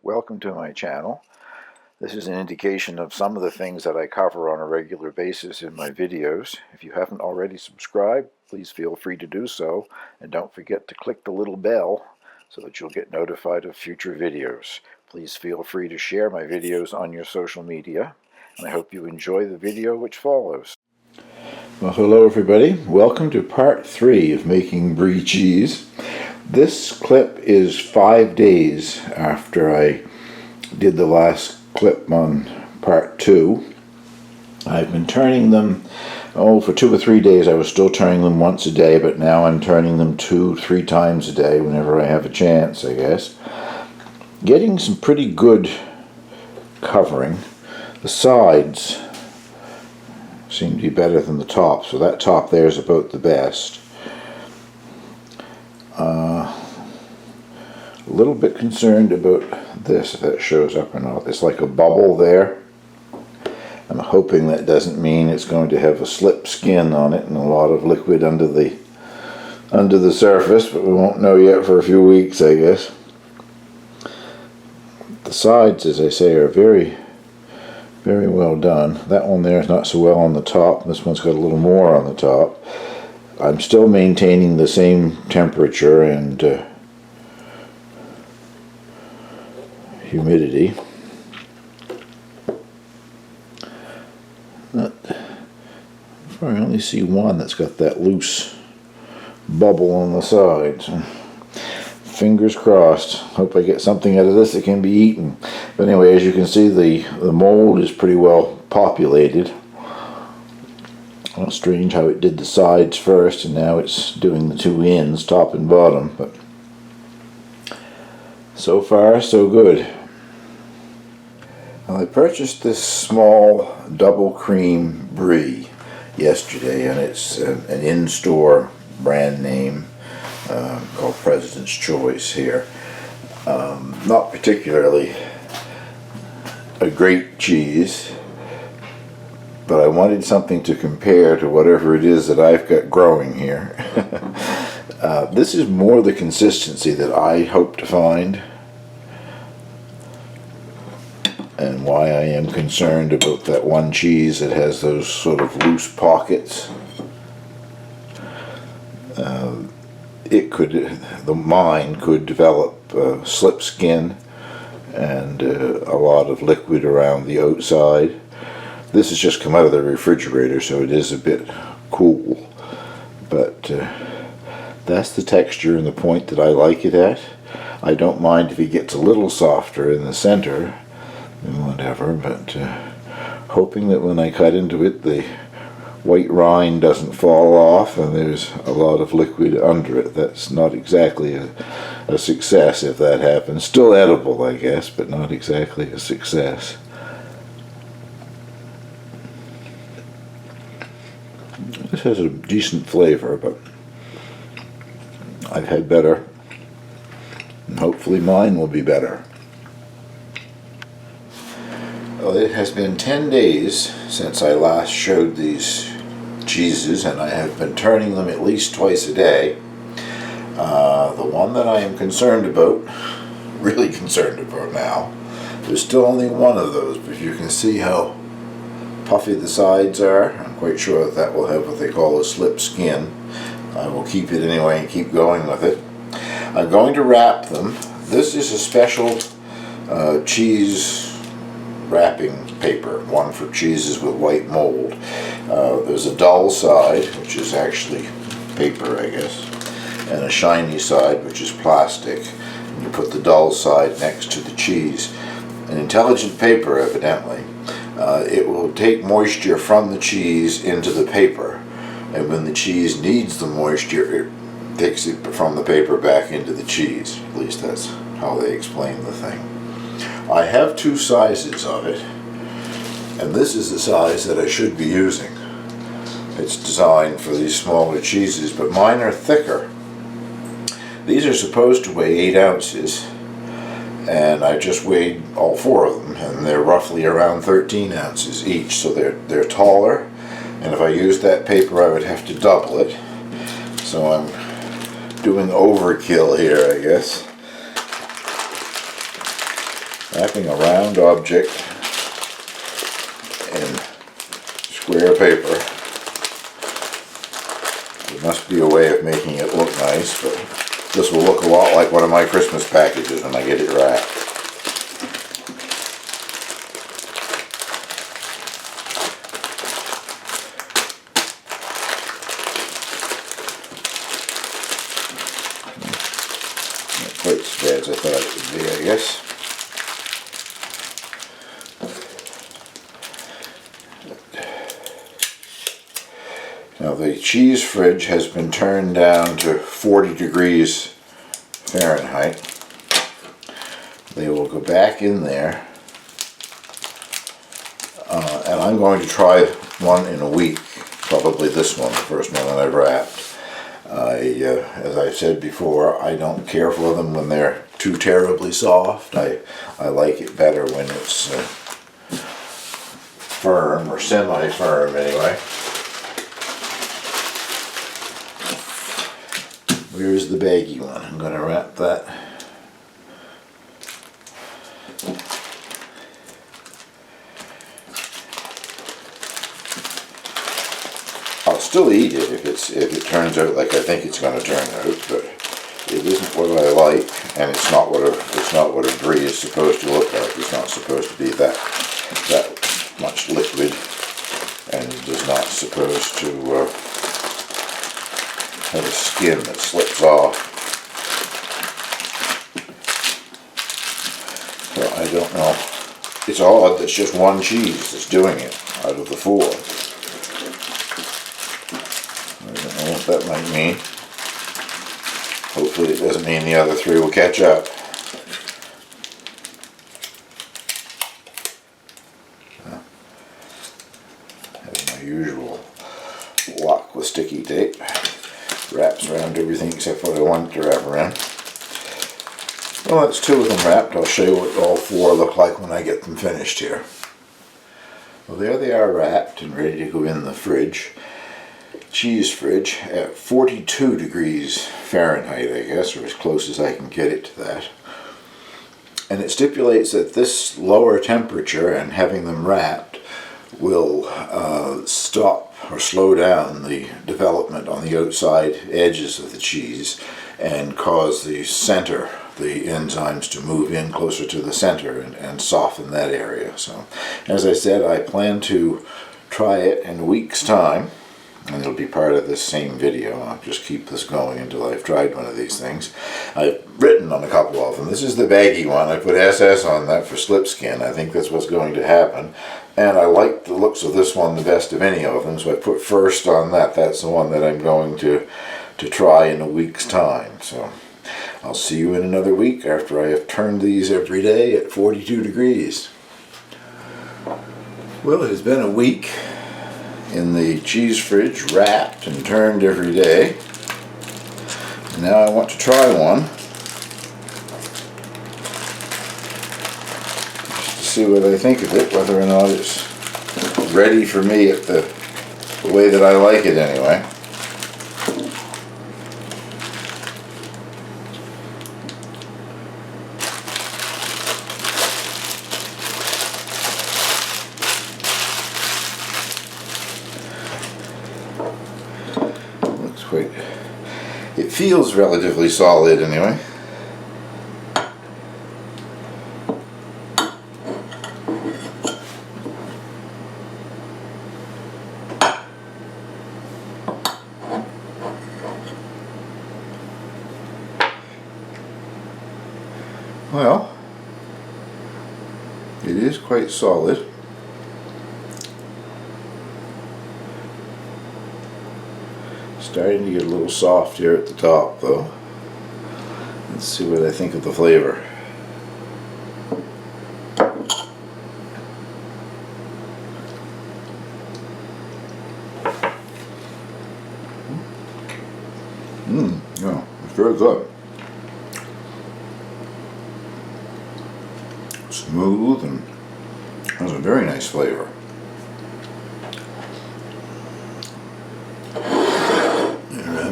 Welcome to my channel. This is an indication of some of the things that I cover on a regular basis in my videos. If you haven't already subscribed, please feel free to do so, and don't forget to click the little bell so that you'll get notified of future videos. Please feel free to share my videos on your social media, and I hope you enjoy the video which follows. Well, hello everybody. Welcome to part 3 of making Brie cheese. This clip is 5 days after I did the last clip on part 2. I've been turning them, for 2 or 3 days I was still turning them once a day, but now I'm turning them 2-3 times a day whenever I have a chance, I guess. Getting some pretty good covering. The sides seem to be better than the top, so that top there is about the best. A little bit concerned about this, if that shows up or not. It's like a bubble there. I'm hoping that doesn't mean it's going to have a slip skin on it and a lot of liquid under the surface, but we won't know yet for a few weeks, I guess. The sides, as I say, are very well done. That one there is not so well on the top. This one's got a little more on the top. I'm still maintaining the same temperature and humidity. I only see one that's got that loose bubble on the side. So fingers crossed. Hope I get something out of this that can be eaten. But anyway, as you can see, the mold is pretty well populated. Well, strange how it did the sides first and now it's doing the two ends, top and bottom. But so far, so good. Well, I purchased this small double cream Brie yesterday, and it's an in-store brand name called President's Choice here. Not particularly a great cheese, but I wanted something to compare to whatever it is that I've got growing here. This is more the consistency that I hope to find, and why I am concerned about that one cheese that has those sort of loose pockets. Mine could develop slip skin and a lot of liquid around the outside. This has just come out of the refrigerator, so it is a bit cool, but that's the texture and the point that I like it at. I don't mind if it gets a little softer in the center and whatever, but hoping that when I cut into it the white rind doesn't fall off and there's a lot of liquid under it. That's not exactly a success if that happens. Still edible, I guess, but not exactly a success. This has a decent flavor, but I've had better, and hopefully mine will be better. Well, it has been 10 days since I last showed these cheeses, and I have been turning them at least twice a day. The one that I am concerned about, really concerned about now, there's still only one of those, but you can see how puffy the sides are. I'm quite sure that will have what they call a slip skin. I will keep it anyway and keep going with it. I'm going to wrap them. This is a special cheese wrapping paper, one for cheeses with white mold. There's a dull side, which is actually paper, I guess, and a shiny side, which is plastic. And you put the dull side next to the cheese. An intelligent paper, evidently. It will take moisture from the cheese into the paper, and when the cheese needs the moisture, it takes it from the paper back into the cheese. At least that's how they explain the thing. I have 2 sizes of it, and this is the size that I should be using. It's designed for these smaller cheeses, but mine are thicker. These are supposed to weigh 8 ounces, and I just weighed all 4 of them, and they're roughly around 13 ounces each, so they're taller, and if I used that paper I would have to double it, so I'm doing overkill here, I guess. Wrapping a round object in square paper. There must be a way of making it look nice, but this will look a lot like one of my Christmas packages when I get it wrapped. Not quite as bad as I thought it would be, I guess. Now the cheese fridge has been turned down to 40 degrees Fahrenheit. They will go back in there, and I'm going to try one in a week, probably this one, the first one that I've wrapped. As I said before, I don't care for them when they're too terribly soft. I like it better when it's firm, or semi-firm anyway. Where's the baggy one? I'm going to wrap that. I'll still eat it if it turns out like I think it's going to turn out, but it isn't what I like, and it's not what a Brie is supposed to look like. It's not supposed to be that much liquid, and it is not supposed to have a skin that slips off. So I don't know. It's odd that it's just one cheese that's doing it out of the four. I don't know what that might mean. Hopefully it doesn't mean the other three will catch up. Have my usual lock with sticky tape. Wraps around everything except what I want it to wrap around. Well, that's two of them wrapped. I'll show you what all four look like when I get them finished here. Well, there they are wrapped and ready to go in the fridge. Cheese fridge at 42 degrees Fahrenheit, I guess, or as close as I can get it to that. And it stipulates that this lower temperature and having them wrapped will stop or slow down the development on the outside edges of the cheese and cause the center, the enzymes, to move in closer to the center and soften that area. So, as I said, I plan to try it in a week's time, and it'll be part of this same video. I'll just keep this going until I've tried one of these things. I've written on a couple of them. This is the baggy one. I put SS on that for slip skin. I think that's what's going to happen. And I like the looks of this one the best of any of them, so I put first on that. That's the one that I'm going to try in a week's time. So I'll see you in another week after I have turned these every day at 42 degrees. Well, it has been a week in the cheese fridge, wrapped and turned every day. And now I want to try one, just to see what I think of it, whether or not it's ready for me at the way that I like it anyway. It feels relatively solid anyway. Well, it is quite solid. Starting to get a little soft here at the top though. Let's see what I think of the flavor. Yeah, it's very good. Smooth and has a very nice flavor.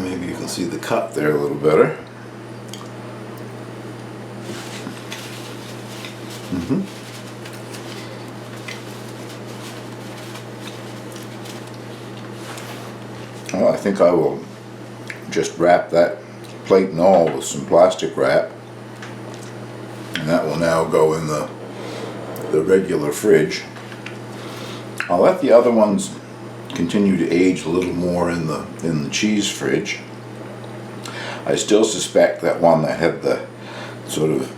Maybe you can see the cut there a little better. Well, I think I will just wrap that plate and all with some plastic wrap, and that will now go in the regular fridge. I'll let the other ones continue to age a little more in the cheese fridge. I still suspect that one that had the sort of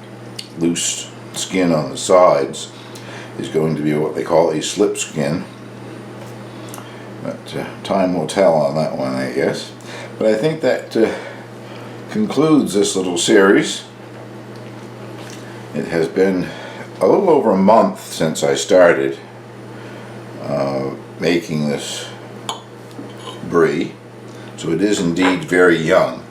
loose skin on the sides is going to be what they call a slip skin. But time will tell on that one, I guess. But I think that concludes this little series. It has been a little over a month since I started making this Brie, so it is indeed very young.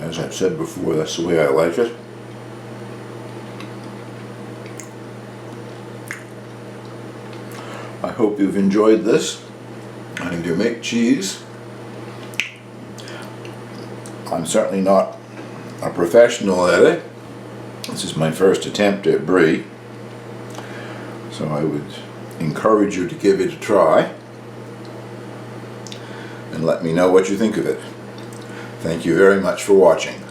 As I've said before, that's the way I like it. I hope you've enjoyed this. Learning to make cheese. I'm certainly not a professional at it. This is my first attempt at Brie, so I would encourage you to give it a try and let me know what you think of it. Thank you very much for watching.